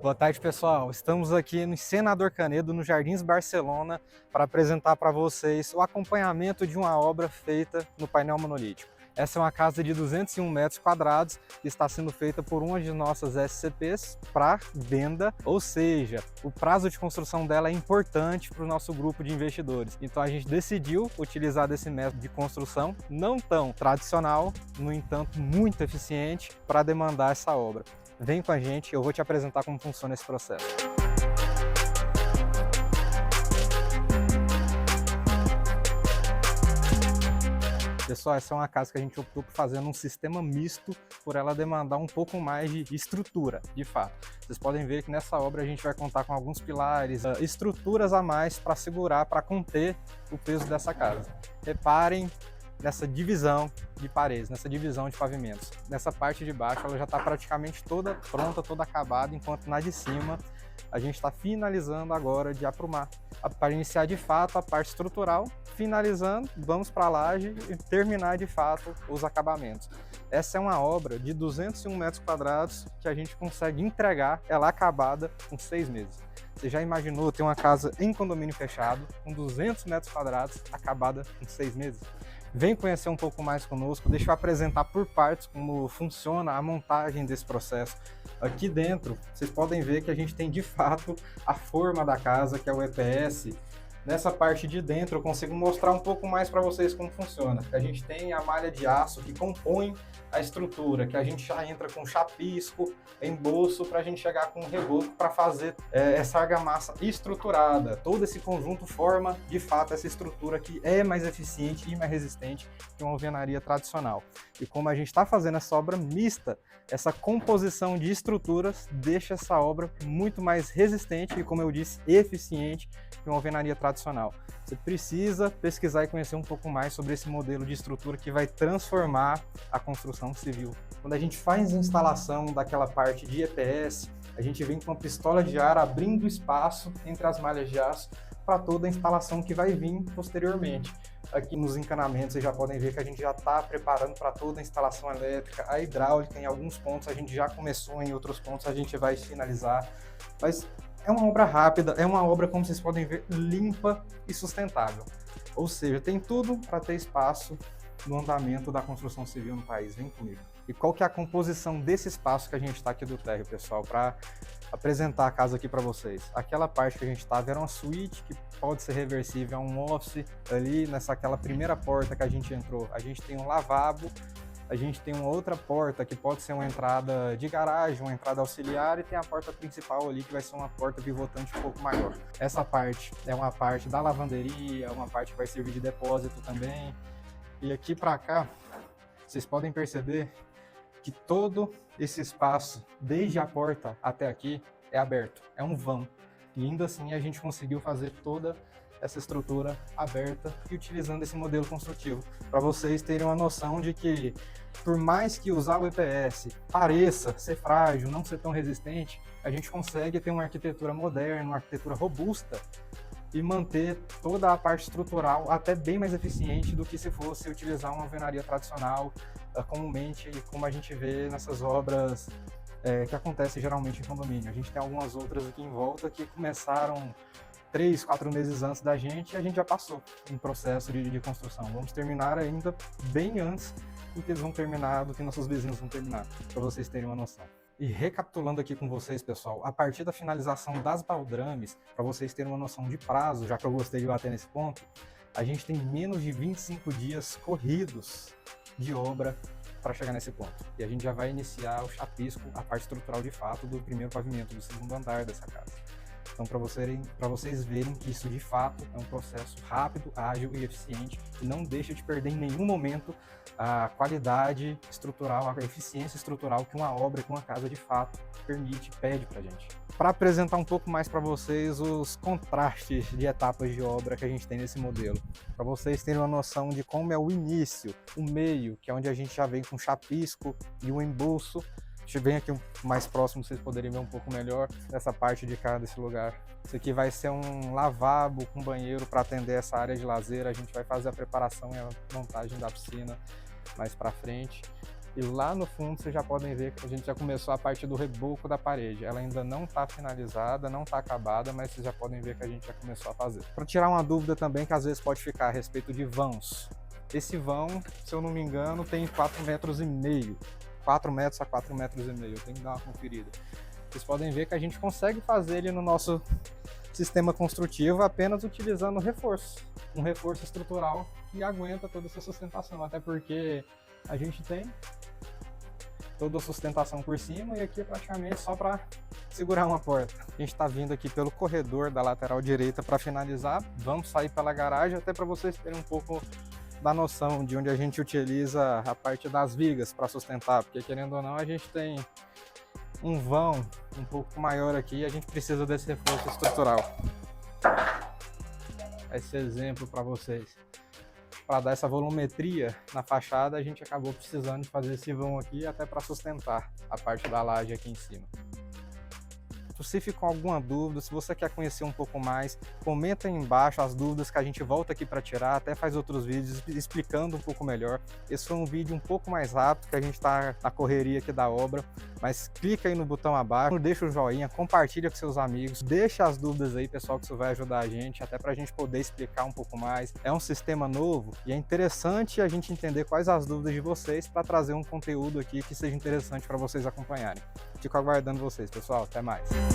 Boa tarde, pessoal. Estamos aqui no Senador Canedo, no Jardins Barcelona, para apresentar para vocês o acompanhamento de uma obra feita no painel monolítico. Essa é uma casa de 201 metros quadrados que está sendo feita por uma de nossas SCPs para venda, ou seja, o prazo de construção dela é importante para o nosso grupo de investidores. Então a gente decidiu utilizar desse método de construção não tão tradicional, no entanto muito eficiente para demandar essa obra. Vem com a gente, eu vou te apresentar como funciona esse processo. Pessoal, essa é uma casa que a gente optou por fazer num sistema misto, por ela demandar um pouco mais de estrutura, de fato. Vocês podem ver que nessa obra a gente vai contar com alguns pilares, estruturas a mais para segurar, para conter o peso dessa casa. Reparem nessa divisão de paredes, nessa divisão de pavimentos. Nessa parte de baixo ela já está praticamente toda pronta, toda acabada, enquanto na de cima a gente está finalizando agora de aprumar. Para iniciar de fato a parte estrutural, finalizando, vamos para a laje e terminar de fato os acabamentos. Essa é uma obra de 201 metros quadrados que a gente consegue entregar ela acabada com 6 meses. Você já imaginou ter uma casa em condomínio fechado, com 200 metros quadrados, acabada em 6 meses? Vem conhecer um pouco mais conosco, deixa eu apresentar por partes como funciona a montagem desse processo. Aqui dentro, vocês podem ver que a gente tem de fato a forma da casa, que é o EPS. Nessa parte de dentro eu consigo mostrar um pouco mais para vocês como funciona. A gente tem a malha de aço que compõe a estrutura, que a gente já entra com chapisco, embolso, para a gente chegar com um reboco para fazer essa argamassa estruturada. Todo esse conjunto forma, de fato, essa estrutura que é mais eficiente e mais resistente que uma alvenaria tradicional. E como a gente está fazendo essa obra mista, essa composição de estruturas deixa essa obra muito mais resistente e, como eu disse, eficiente que uma alvenaria tradicional. Você precisa pesquisar e conhecer um pouco mais sobre esse modelo de estrutura que vai transformar a construção civil. Quando a gente faz a instalação daquela parte de EPS, a gente vem com uma pistola de ar abrindo espaço entre as malhas de aço para toda a instalação que vai vir posteriormente. Aqui nos encanamentos vocês já podem ver que a gente já está preparando para toda a instalação elétrica, a hidráulica em alguns pontos a gente já começou, em outros pontos a gente vai finalizar, mas é uma obra rápida, é uma obra, como vocês podem ver, limpa e sustentável. Ou seja, tem tudo para ter espaço no andamento da construção civil no país. Vem comigo. E qual que é a composição desse espaço que a gente está aqui do térreo, pessoal, para apresentar a casa aqui para vocês? Aquela parte que a gente estava era uma suíte que pode ser reversível, é um office. Ali, aquela primeira porta que a gente entrou, a gente tem um lavabo. A gente tem uma outra porta que pode ser uma entrada de garagem, uma entrada auxiliar, e tem a porta principal ali que vai ser uma porta pivotante um pouco maior. Essa parte é uma parte da lavanderia, uma parte que vai servir de depósito também. E aqui para cá, vocês podem perceber que todo esse espaço, desde a porta até aqui, é aberto, é um vão. E ainda assim a gente conseguiu fazer toda essa estrutura aberta e utilizando esse modelo construtivo, para vocês terem uma noção de que, por mais que usar o EPS pareça ser frágil, não ser tão resistente, a gente consegue ter uma arquitetura moderna, uma arquitetura robusta e manter toda a parte estrutural até bem mais eficiente do que se fosse utilizar uma alvenaria tradicional, comumente, como a gente vê nessas obras que acontecem geralmente em condomínio. A gente tem algumas outras aqui em volta que começaram 3, 4 meses antes da gente, e a gente já passou em processo de construção. Vamos terminar ainda bem antes do que eles vão terminar, do que nossos vizinhos vão terminar, para vocês terem uma noção. E recapitulando aqui com vocês, pessoal, a partir da finalização das baldrames, para vocês terem uma noção de prazo, já que eu gostei de bater nesse ponto, a gente tem menos de 25 dias corridos de obra para chegar nesse ponto. E a gente já vai iniciar o chapisco, a parte estrutural de fato do primeiro pavimento, do segundo andar dessa casa. Então, para vocês verem que isso de fato é um processo rápido, ágil e eficiente, e não deixa de perder em nenhum momento a qualidade estrutural, a eficiência estrutural que uma obra, que uma casa de fato permite, pede para a gente. Para apresentar um pouco mais para vocês os contrastes de etapas de obra que a gente tem nesse modelo, para vocês terem uma noção de como é o início, o meio, que é onde a gente já vem com chapisco e um embolso. Deixa eu ver aqui mais próximo, vocês poderem ver um pouco melhor essa parte de cá desse lugar. Isso aqui vai ser um lavabo com banheiro para atender essa área de lazer. A gente vai fazer a preparação e a montagem da piscina mais para frente. E lá no fundo vocês já podem ver que a gente já começou a parte do reboco da parede. Ela ainda não está finalizada, não está acabada, mas vocês já podem ver que a gente já começou a fazer. Para tirar uma dúvida também que às vezes pode ficar a respeito de vãos. Esse vão, se eu não me engano, tem 4,5 metros. 4 metros a 4,5 metros. Eu tenho que dar uma conferida. Vocês podem ver que a gente consegue fazer ele no nosso sistema construtivo apenas utilizando reforço. Um reforço estrutural que aguenta toda essa sustentação. Até porque a gente tem toda a sustentação por cima e aqui é praticamente só para segurar uma porta. A gente está vindo aqui pelo corredor da lateral direita para finalizar. Vamos sair pela garagem até para vocês terem um pouco da noção de onde a gente utiliza a parte das vigas para sustentar, porque querendo ou não a gente tem um vão um pouco maior aqui e a gente precisa desse reforço estrutural. Esse exemplo para vocês. Para dar essa volumetria na fachada, a gente acabou precisando de fazer esse vão aqui até para sustentar a parte da laje aqui em cima. Se ficou alguma dúvida, se você quer conhecer um pouco mais, comenta aí embaixo as dúvidas que a gente volta aqui para tirar, até faz outros vídeos explicando um pouco melhor. Esse foi um vídeo um pouco mais rápido, que a gente está na correria aqui da obra, mas clica aí no botão abaixo, deixa o joinha, compartilha com seus amigos, deixa as dúvidas aí, pessoal, que isso vai ajudar a gente, até para a gente poder explicar um pouco mais. É um sistema novo e é interessante a gente entender quais as dúvidas de vocês para trazer um conteúdo aqui que seja interessante para vocês acompanharem. Fico aguardando vocês, pessoal. Até mais.